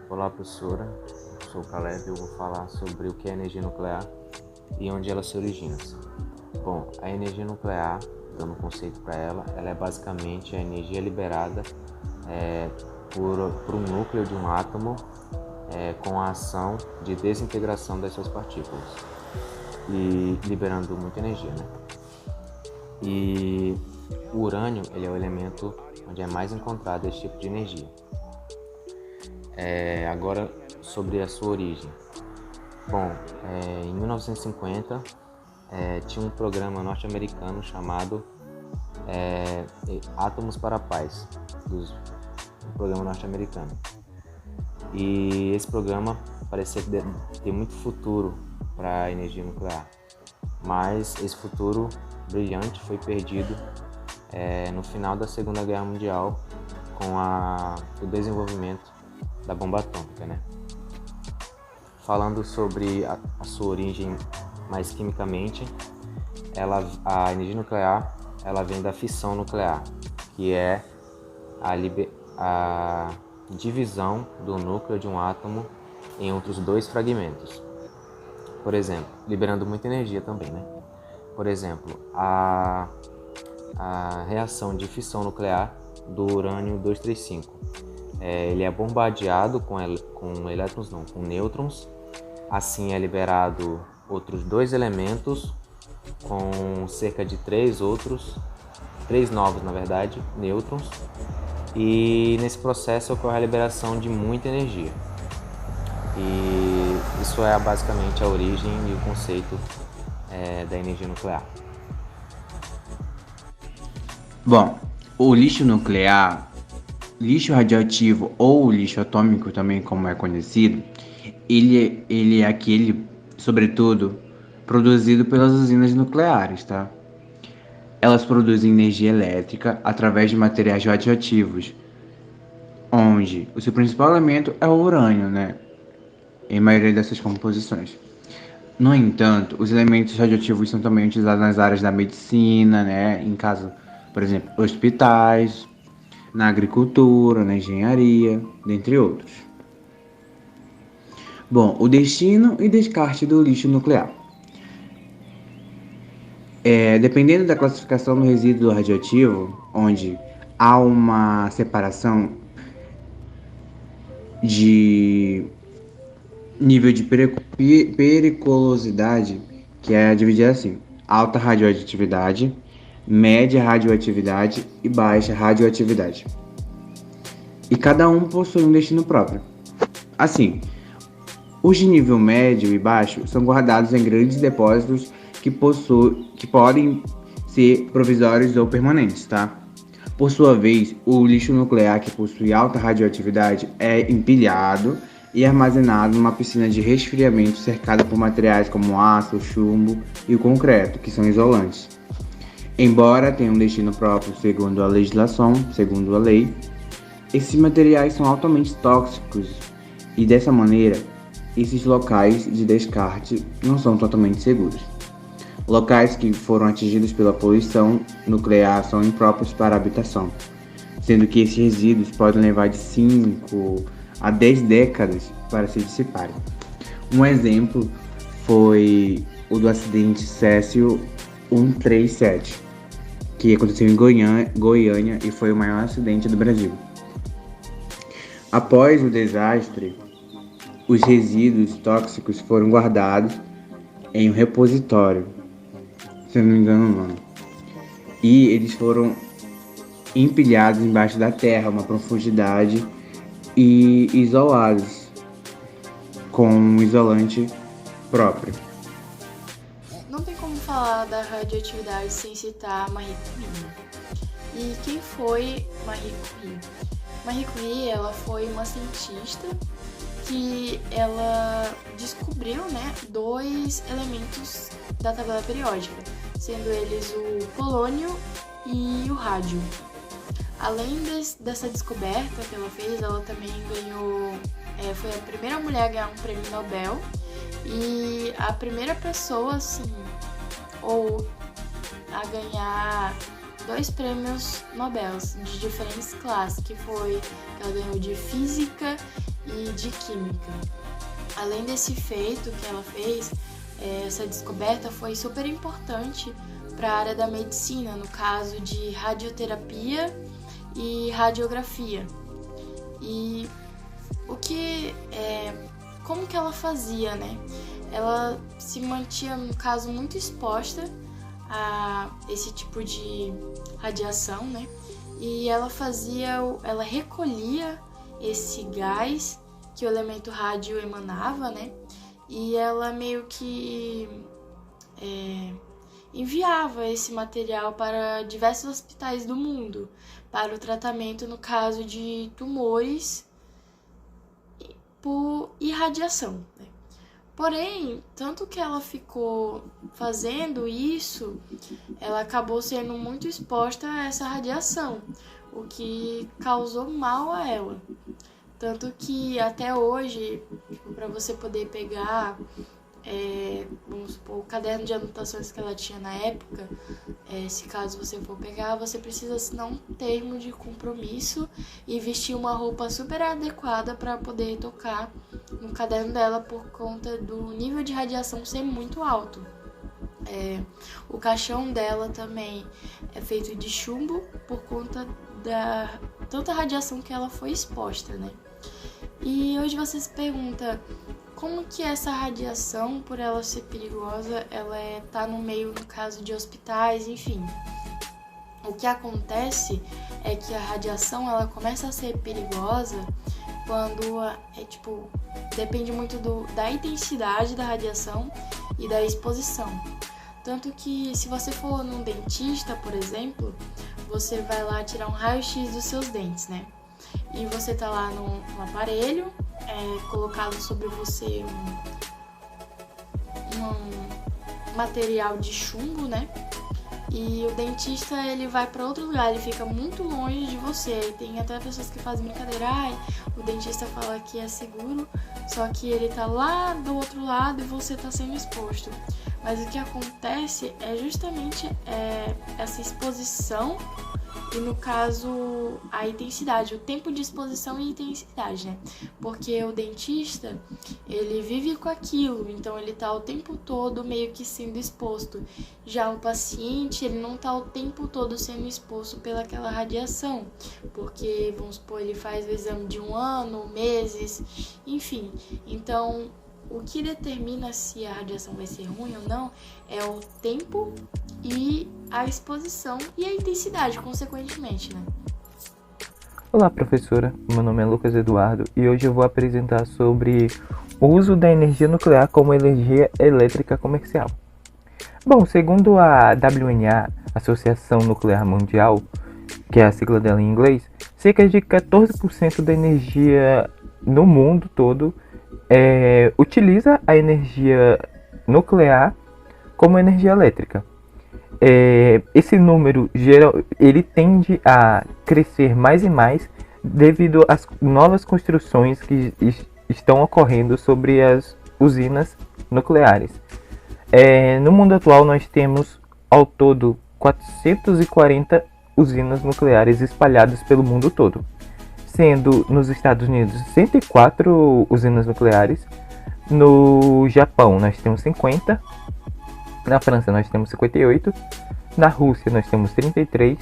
Olá, professora. Eu sou o Caleb e eu vou falar sobre o que é energia nuclear e onde ela se origina. Bom, a energia nuclear, dando um conceito para ela é basicamente a energia liberada por um núcleo de um átomo com a ação de desintegração das suas partículas e liberando muita energia, né? E o urânio, ele é o elemento onde é mais encontrado esse tipo de energia. Agora, sobre a sua origem. Bom, em 1950, tinha um programa norte-americano chamado Átomos para a Paz, um programa norte-americano. E esse programa parecia ter muito futuro para a energia nuclear, mas esse futuro brilhante foi perdido no final da Segunda Guerra Mundial com o desenvolvimento da bomba atômica, né? Falando sobre a sua origem mais quimicamente, a energia nuclear ela vem da fissão nuclear, que é a divisão do núcleo de um átomo em outros dois fragmentos. Por exemplo, liberando muita energia também, né? Por exemplo, a reação de fissão nuclear do urânio 235. Ele é bombardeado com elétrons, não, com nêutrons. Assim é liberado outros dois elementos com cerca de três novos, na verdade, nêutrons. E nesse processo ocorre a liberação de muita energia. E isso é basicamente a origem e o conceito da energia nuclear. Bom, o lixo nuclear, lixo radioativo ou lixo atômico também como é conhecido, ele é aquele, sobretudo, produzido pelas usinas nucleares, tá? Elas produzem energia elétrica através de materiais radioativos, onde o seu principal elemento é o urânio, né? Em maioria dessas composições. No entanto, os elementos radioativos são também utilizados nas áreas da medicina, né? Em caso, por exemplo, hospitais, na agricultura, na engenharia, dentre outros. Bom, o destino e descarte do lixo nuclear. Dependendo da classificação do resíduo radioativo, onde há uma separação de nível de periculosidade, que é dividir assim: alta radioatividade, média radioatividade e baixa radioatividade. E cada um possui um destino próprio. Assim, os de nível médio e baixo são guardados em grandes depósitos que podem ser provisórios ou permanentes, tá? Por sua vez, o lixo nuclear que possui alta radioatividade é empilhado e armazenado numa piscina de resfriamento cercada por materiais como aço, chumbo e o concreto, que são isolantes. Embora tenham um destino próprio segundo a legislação, segundo a lei, esses materiais são altamente tóxicos e, dessa maneira, esses locais de descarte não são totalmente seguros. Locais que foram atingidos pela poluição nuclear são impróprios para a habitação, sendo que esses resíduos podem levar de 5 a 10 décadas para se dissiparem. Um exemplo foi o do acidente Cécio 137, que aconteceu em Goiânia e foi o maior acidente do Brasil. Após o desastre, os resíduos tóxicos foram guardados em um repositório, se eu não me engano o nome, e eles foram empilhados embaixo da terra a uma profundidade e isolados com um isolante próprio. Não tem como falar da radioatividade sem citar Marie Curie. E quem foi Marie Curie? Marie Curie, ela foi uma cientista que ela descobriu, dois elementos da tabela periódica, sendo eles o polônio e o rádio. Além dessa descoberta que ela fez, ela também ganhou, foi a primeira mulher a ganhar um prêmio Nobel e a primeira pessoa, assim, ou a ganhar 2 prêmios Nobel de diferentes classes, que ela ganhou de Física e de Química. Além desse feito que ela fez, essa descoberta foi super importante para a área da medicina, no caso de radioterapia e radiografia. E como que ela fazia, né? Ela se mantinha, no caso, muito exposta a esse tipo de radiação, né? E ela recolhia esse gás que o elemento rádio emanava, né? E ela meio que enviava esse material para diversos hospitais do mundo, para o tratamento, no caso de tumores por irradiação, né? Porém, tanto que ela ficou fazendo isso, ela acabou sendo muito exposta a essa radiação, o que causou mal a ela. Tanto que até hoje, para você poder pegar, vamos supor, o caderno de anotações que ela tinha na época, se caso você for pegar, você precisa assinar um termo de compromisso e vestir uma roupa super adequada para poder tocar no caderno dela, por conta do nível de radiação ser muito alto. O caixão dela também é feito de chumbo por conta da tanta radiação que ela foi exposta, né? E hoje você se pergunta como que essa radiação, por ela ser perigosa, ela tá no meio, no caso de hospitais, enfim. O que acontece é que a radiação, ela começa a ser perigosa quando depende muito da intensidade da radiação e da exposição. Tanto que se você for num dentista, por exemplo, você vai lá tirar um raio-x dos seus dentes, né? E você tá lá no aparelho, colocado sobre você um material de chumbo, né? E o dentista, ele vai para outro lugar, ele fica muito longe de você. E tem até pessoas que fazem brincadeira, o dentista fala que é seguro, só que ele tá lá do outro lado e você tá sendo exposto. Mas o que acontece é justamente essa exposição e, no caso, a intensidade, o tempo de exposição e intensidade, né? Porque o dentista, ele vive com aquilo, então ele tá o tempo todo meio que sendo exposto. Já o paciente, ele não tá o tempo todo sendo exposto pelaquela radiação, porque, vamos supor, ele faz o exame de 1 ano, meses, enfim. Então, o que determina se a radiação vai ser ruim ou não é o tempo e a exposição e a intensidade, consequentemente, né? Olá, professora. Meu nome é Lucas Eduardo e hoje eu vou apresentar sobre o uso da energia nuclear como energia elétrica comercial. Bom, segundo a WNA, Associação Nuclear Mundial, que é a sigla dela em inglês, cerca de 14% da energia no mundo todo utiliza a energia nuclear como energia elétrica. Esse número ele tende a crescer mais e mais devido às novas construções que estão ocorrendo sobre as usinas nucleares. No mundo atual nós temos ao todo 440 usinas nucleares espalhadas pelo mundo todo, sendo nos Estados Unidos 104 usinas nucleares, no Japão nós temos 50, na França nós temos 58, na Rússia nós temos 33,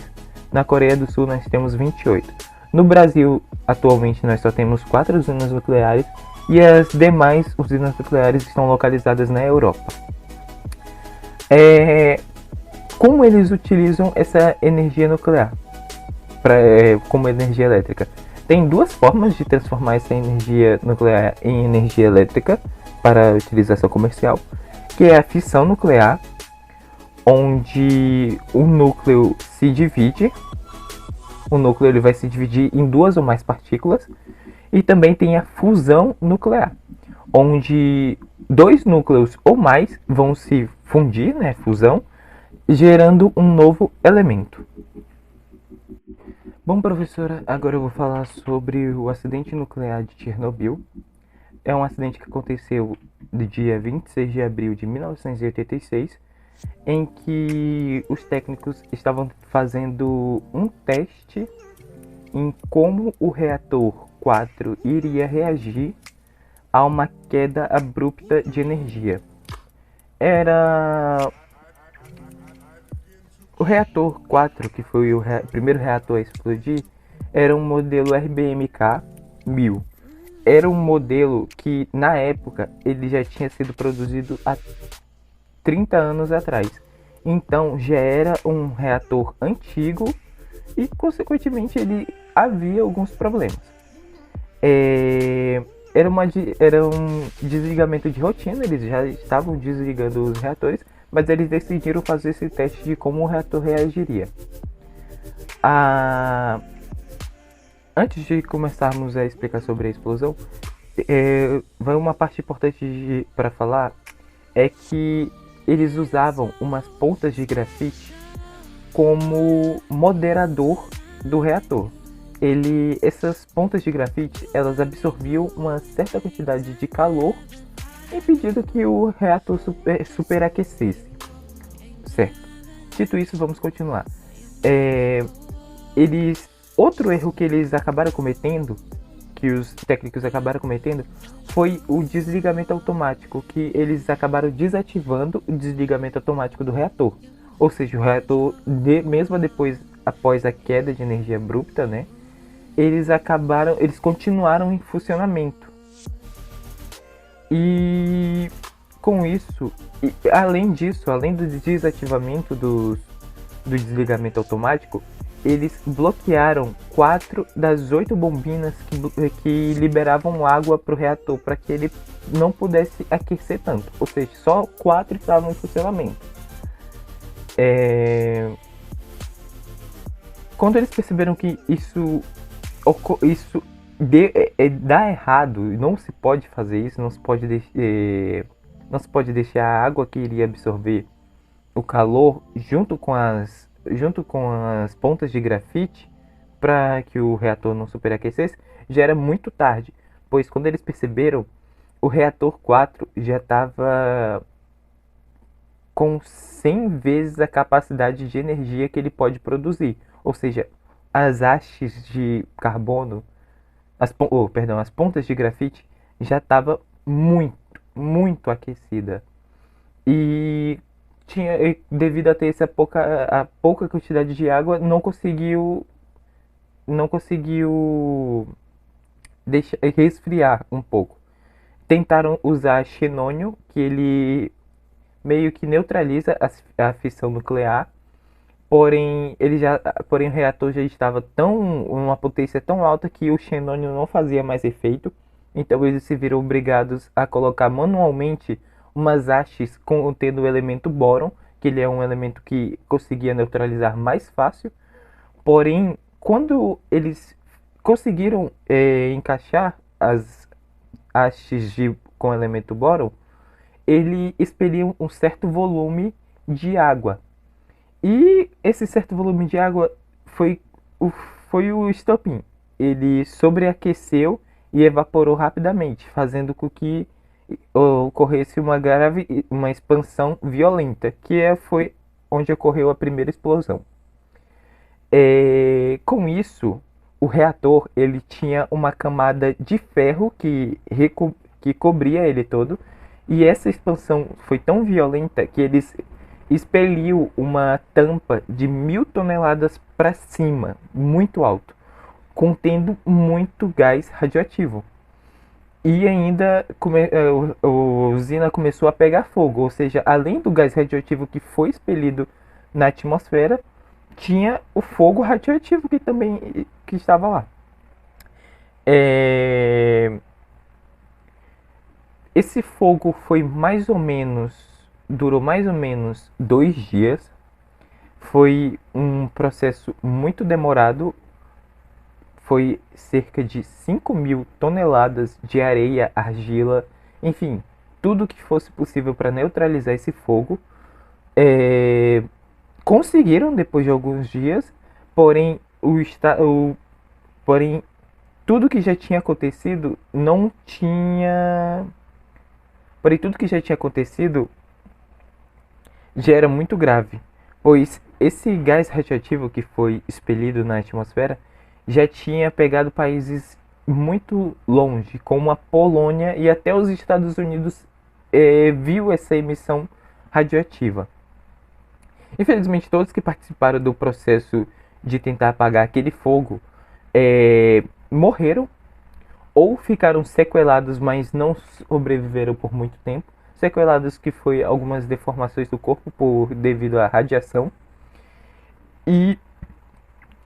na Coreia do Sul nós temos 28. No Brasil, atualmente, nós só temos 4 usinas nucleares e as demais usinas nucleares estão localizadas na Europa. Como eles utilizam essa energia nuclear como energia elétrica? Tem 2 formas de transformar essa energia nuclear em energia elétrica para utilização comercial, que é a fissão nuclear, onde o núcleo se divide. O núcleo ele vai se dividir em 2 ou mais partículas. E também tem a fusão nuclear, onde 2 núcleos ou mais vão se fundir, né, fusão, gerando um novo elemento. Bom, professora, agora eu vou falar sobre o acidente nuclear de Chernobyl. É um acidente que aconteceu no dia 26 de abril de 1986 em que os técnicos estavam fazendo um teste em como o reator 4 iria reagir a uma queda abrupta de energia. Era o reator 4, que foi o primeiro reator a explodir, era um modelo RBMK-1000. Era um modelo que, na época, ele já tinha sido produzido há 30 anos atrás. Então, já era um reator antigo e, consequentemente, ele havia alguns problemas. Era um desligamento de rotina, eles já estavam desligando os reatores, mas eles decidiram fazer esse teste de como o reator reagiria. Antes de começarmos a explicar sobre a explosão, vai uma parte importante para falar, é que eles usavam umas pontas de grafite como moderador do reator. Essas pontas de grafite, elas absorviam uma certa quantidade de calor, impedindo que o reator superaquecesse. Certo. Dito isso, vamos continuar. Outro erro que eles acabaram cometendo, que os técnicos acabaram cometendo, foi o desligamento automático, que eles acabaram desativando o desligamento automático do reator. Ou seja, o reator, mesmo após a queda de energia abrupta, né, eles continuaram em funcionamento. E com isso, além do desativamento do desligamento automático, eles bloquearam 4 das 8 bombinas que liberavam água para o reator, para que ele não pudesse aquecer tanto. Ou seja, só 4 estavam em funcionamento. Quando eles perceberam que isso dá errado, não se pode fazer isso, não se pode deixar a água que iria absorver o calor junto com as pontas de grafite para que o reator não superaquecesse, já era muito tarde, pois quando eles perceberam, o reator 4 já estava com 100 vezes a capacidade de energia que ele pode produzir. Ou seja, as hastes de carbono, as pontas de grafite já estava muito, muito aquecida. E devido a ter essa pouca quantidade de água, não conseguiu resfriar um pouco. Tentaram usar xenônio, que ele meio que neutraliza a fissão nuclear, porém o reator já estava uma potência tão alta que o xenônio não fazia mais efeito. Então eles se viram obrigados a colocar manualmente umas hastes contendo o elemento bóron, que ele é um elemento que conseguia neutralizar mais fácil. Porém, quando eles conseguiram encaixar as hastes com o elemento bóron, ele expelia um certo volume de água. E esse certo volume de água foi o estopim. Ele sobreaqueceu e evaporou rapidamente, fazendo com que ocorresse uma expansão violenta, que foi onde ocorreu a primeira explosão. Com isso, o reator ele tinha uma camada de ferro que cobria ele todo, e essa expansão foi tão violenta que eles expeliu uma tampa de 1000 toneladas para cima, muito alto, contendo muito gás radioativo. E ainda a usina começou a pegar fogo, ou seja, além do gás radioativo que foi expelido na atmosfera, tinha o fogo radioativo que estava lá. Esse fogo durou mais ou menos 2 dias. Foi um processo muito demorado. Foi cerca de 5.000 toneladas de areia, argila, enfim, tudo que fosse possível para neutralizar esse fogo. Conseguiram depois de alguns dias, porém tudo que já tinha acontecido já era muito grave, pois esse gás radioativo que foi expelido na atmosfera já tinha pegado países muito longe, como a Polônia e até os Estados Unidos viu essa emissão radioativa. Infelizmente, todos que participaram do processo de tentar apagar aquele fogo morreram ou ficaram sequelados, mas não sobreviveram por muito tempo. Sequelados que foi algumas deformações do corpo devido à radiação. E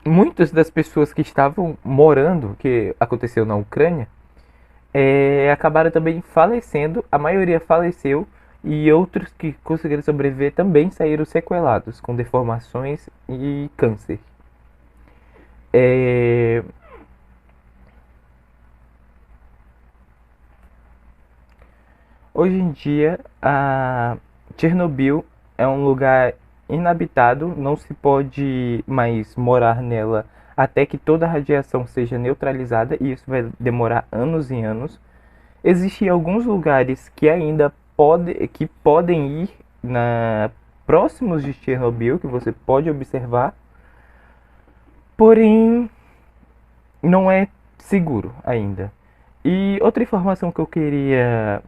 muitas das pessoas que estavam morando, que aconteceu na Ucrânia, acabaram também falecendo. A maioria faleceu e outros que conseguiram sobreviver também saíram sequelados, com deformações e câncer. Hoje em dia, a Chernobyl é um lugar inabitado, não se pode mais morar nela até que toda a radiação seja neutralizada, e isso vai demorar anos e anos. Existem alguns lugares que ainda podem ir próximos de Chernobyl, que você pode observar, porém não é seguro ainda. E outra informação que eu queria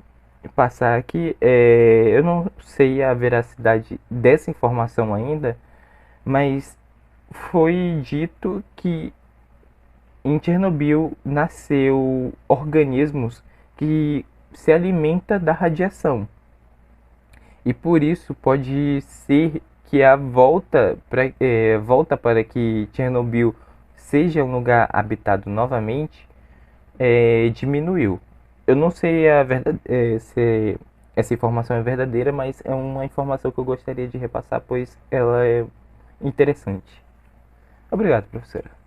passar aqui eu não sei a veracidade dessa informação ainda, mas foi dito que em Chernobyl nasceu organismos que se alimentam da radiação. E por isso pode ser que a volta para que Chernobyl seja um lugar habitado novamente diminuiu. Eu não sei se essa informação é verdadeira, mas é uma informação que eu gostaria de repassar, pois ela é interessante. Obrigado, professora.